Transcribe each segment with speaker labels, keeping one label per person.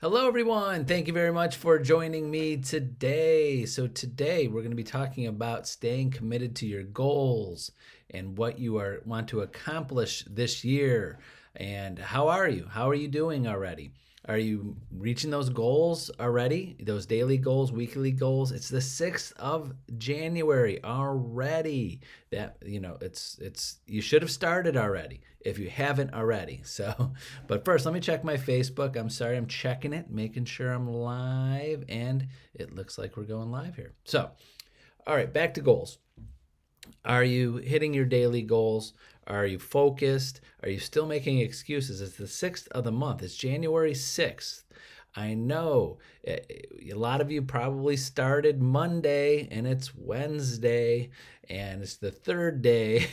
Speaker 1: Hello, everyone. Thank you very much for joining me today. So, today we're going to be talking about staying committed to your goals and what you want to accomplish this year. And how are you? How are you doing already? Are you reaching those goals already? Those daily goals, weekly goals? It's the 6th of January already. It's you should have started already if you haven't already. So, but first, let me check my Facebook. I'm sorry, I'm checking it, making sure I'm live, and it looks like we're going live here. So, all right, back to goals. Are you hitting your daily goals? Are you focused? Are you still making excuses? It's the 6th of the month. It's January 6th. I know a lot of you probably started Monday and it's Wednesday and it's the third day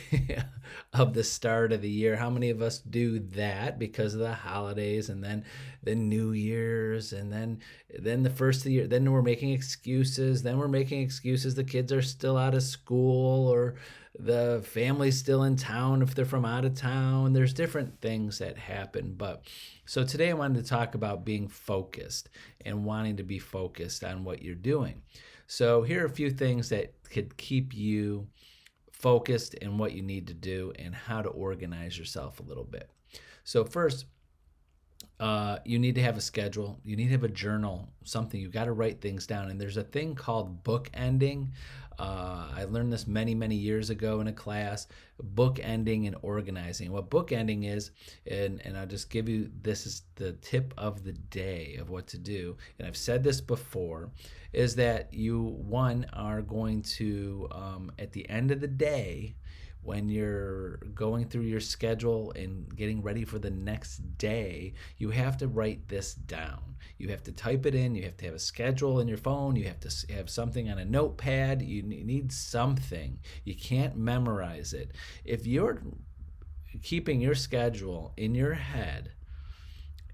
Speaker 1: of the start of the year. How many of us do that because of the holidays and then the New Year's and then the first of the year? Then we're making excuses. Then we're making excuses. The kids are still out of school or the family's still in town if they're from out of town. There's different things that happen. But so today I wanted to talk about being focused and wanting to be focused on what you're doing. So here are a few things that could keep you focused in what you need to do and how to organize yourself a little bit. So first, you need to have a schedule. You need to have a journal, something. You've got to write things down. And there's a thing called bookending. I learned this many, many years ago in a class, bookending and organizing. What bookending is, and I'll just give you, this is the tip of the day of what to do. And I've said this before, is that you, are going to, at the end of the day, when you're going through your schedule and getting ready for the next day, you have to write this down. You have to type it in. You have to have a schedule in your phone. You have to have something on a notepad. You need something. You can't memorize it. If you're keeping your schedule in your head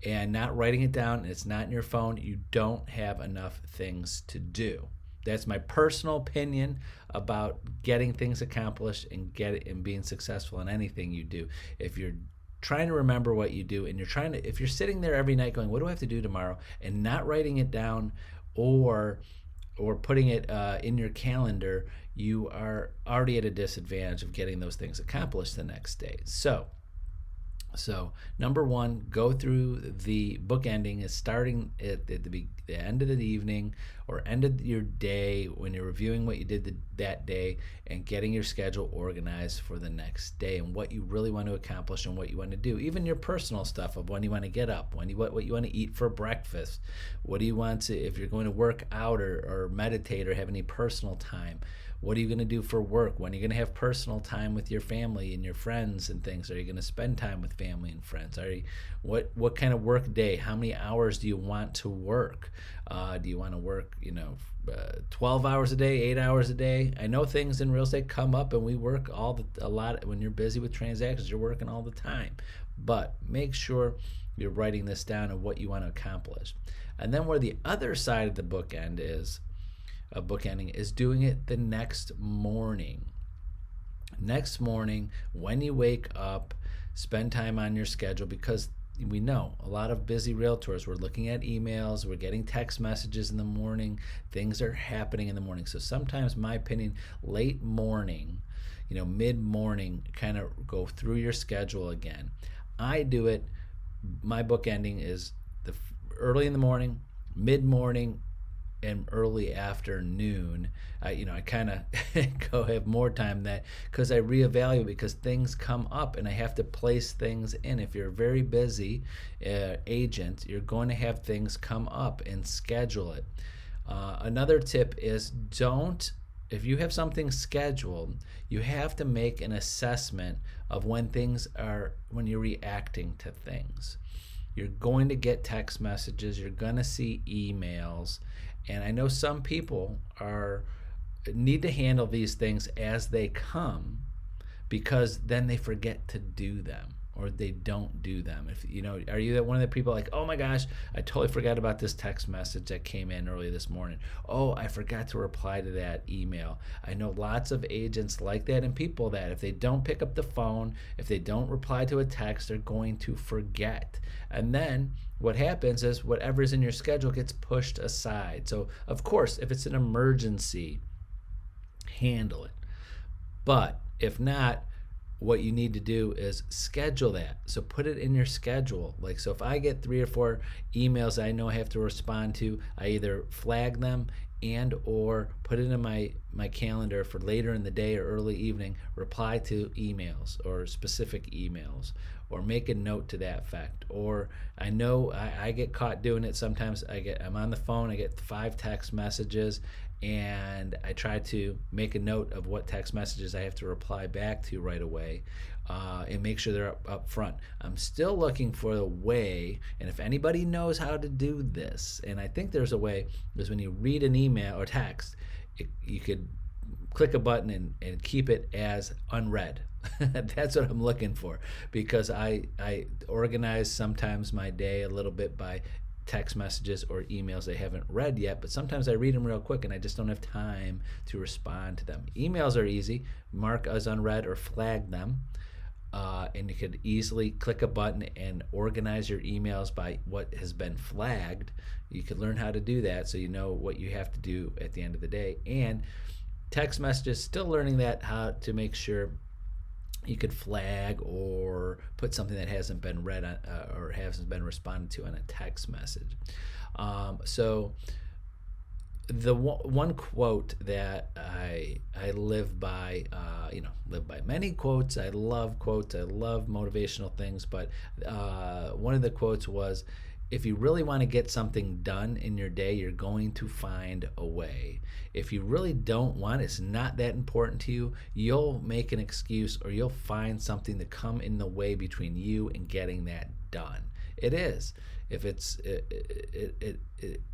Speaker 1: and not writing it down, and it's not in your phone, you don't have enough things to do. That's my personal opinion about getting things accomplished and being successful in anything you do. If you're trying to remember what you do and if you're sitting there every night going, what do I have to do tomorrow, and not writing it down or putting it in your calendar, you are already at a disadvantage of getting those things accomplished the next day. So number one, go through the bookending is starting at the end of the evening or end of your day when you're reviewing what you did that day and getting your schedule organized for the next day and what you really want to accomplish and what you want to do. Even your personal stuff of when you want to get up, what you want to eat for breakfast, what do you want to, if you're going to work out or meditate or have any personal time. What are you going to do for work? When are you going to have personal time with your family and your friends and things? Are you going to spend time with family and friends? What kind of work day? How many hours do you want to work? Do you want to work 12 hours a day, 8 hours a day? I know things in real estate come up and we work a lot. When you're busy with transactions, you're working all the time. But make sure you're writing this down and what you want to accomplish. And then where the other side of the bookending is doing it the next morning. Next morning, when you wake up, spend time on your schedule, because we know a lot of busy realtors, we're looking at emails, we're getting text messages in the morning, things are happening in the morning. So sometimes, my opinion, late morning, mid-morning, kind of go through your schedule again. I do it, my bookending is early in the morning, mid-morning, and early afternoon. I kind of go have more time that because I reevaluate, because things come up and I have to place things in. If you're a very busy agent, you're going to have things come up and schedule it. Another tip is if you have something scheduled, you have to make an assessment of when you're reacting to things. You're going to get text messages, you're going to see emails, and I know some people need to handle these things as they come, because then they forget to do them, or they don't do them. If you know, are you that one of the people like, oh my gosh, I totally forgot about this text message that came in early this morning. Oh, I forgot to reply to that email. I know lots of agents like that, and people that if they don't pick up the phone, if they don't reply to a text, they're going to forget. And then what happens is whatever's in your schedule gets pushed aside. So of course, if it's an emergency, handle it. But if not, what you need to do is schedule that. So put it in your schedule. Like, so if I get 3 or 4 emails I know I have to respond to, I either flag them and or put it in my calendar for later in the day or early evening, reply to emails or specific emails, or make a note to that effect. Or I know I get caught doing it sometimes. I'm on the phone, I get 5 text messages, and I try to make a note of what text messages I have to reply back to right away, and make sure they're up front. I'm still looking for a way, and if anybody knows how to do this, and I think there's a way, is when you read an email or text, you could click a button and keep it as unread. That's what I'm looking for, because I organize sometimes my day a little bit by text messages or emails I haven't read yet, but sometimes I read them real quick and I just don't have time to respond to them. Emails are easy. Mark as unread or flag them. And you could easily click a button and organize your emails by what has been flagged. You could learn how to do that so you know what you have to do at the end of the day. And text messages, still learning that, how to make sure you could flag or put something that hasn't been read on, or hasn't been responded to on a text message. So the one quote that I live by, live by many quotes. I love quotes. I love motivational things. But one of the quotes was, if you really want to get something done in your day, you're going to find a way. If you really don't want it, it's not that important to you, you'll make an excuse or you'll find something to come in the way between you and getting that done. It is. If it's,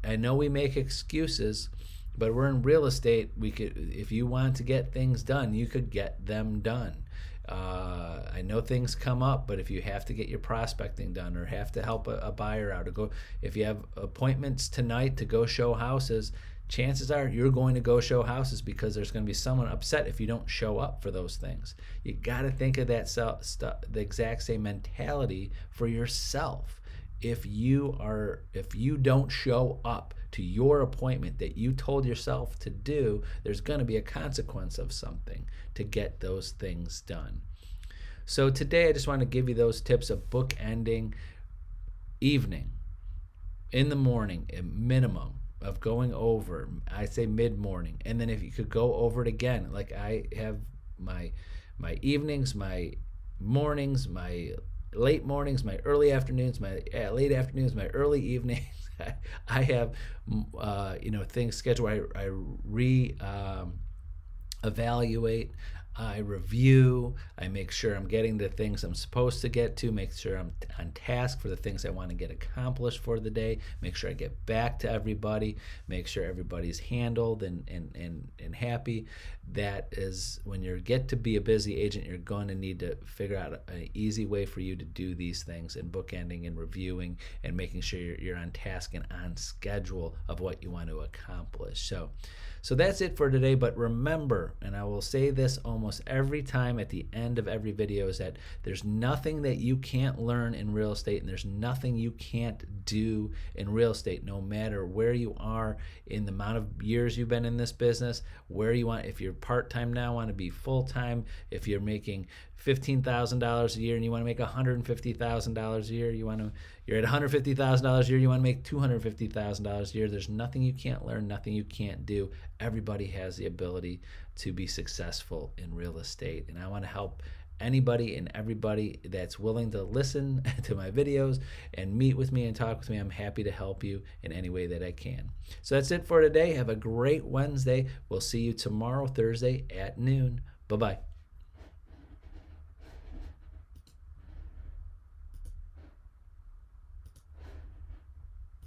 Speaker 1: I know we make excuses, but we're in real estate. We could, if you want to get things done, you could get them done. I know things come up, but if you have to get your prospecting done or have to help a buyer out, or go, if you have appointments tonight to go show houses, chances are you're going to go show houses because there's going to be someone upset if you don't show up for those things. You got to think of that the exact same mentality for yourself. If you don't show up to your appointment that you told yourself to do, there's going to be a consequence of something to get those things done. So today I just want to give you those tips of bookending evening, in the morning, a minimum of going over, I say mid-morning, and then if you could go over it again, like I have my evenings, my mornings, my late mornings, my early afternoons, my late afternoons, my early evenings. I have things scheduled. I evaluate, I review, I make sure I'm getting the things I'm supposed to get to, make sure I'm on task for the things I want to get accomplished for the day, make sure I get back to everybody, make sure everybody's handled and happy. That is, when you get to be a busy agent, you're going to need to figure out an easy way for you to do these things, and bookending and reviewing and making sure you're on task and on schedule of what you want to accomplish. So that's it for today, but remember, and I will say this almost every time at the end of every video, is that there's nothing that you can't learn in real estate, and there's nothing you can't do in real estate, no matter where you are in the amount of years you've been in this business, where you want, if you're part-time now, want to be full-time, if you're making $15,000 a year and you want to make $150,000 a year, you're at $150,000 a year, you want to make $250,000 a year. There's nothing you can't learn, nothing you can't do. Everybody has the ability to be successful in real estate, and I want to help anybody and everybody that's willing to listen to my videos and meet with me and talk with me. I'm happy to help you in any way that I can. So that's it for today. Have a great Wednesday. We'll see you tomorrow, Thursday at noon. Bye-bye.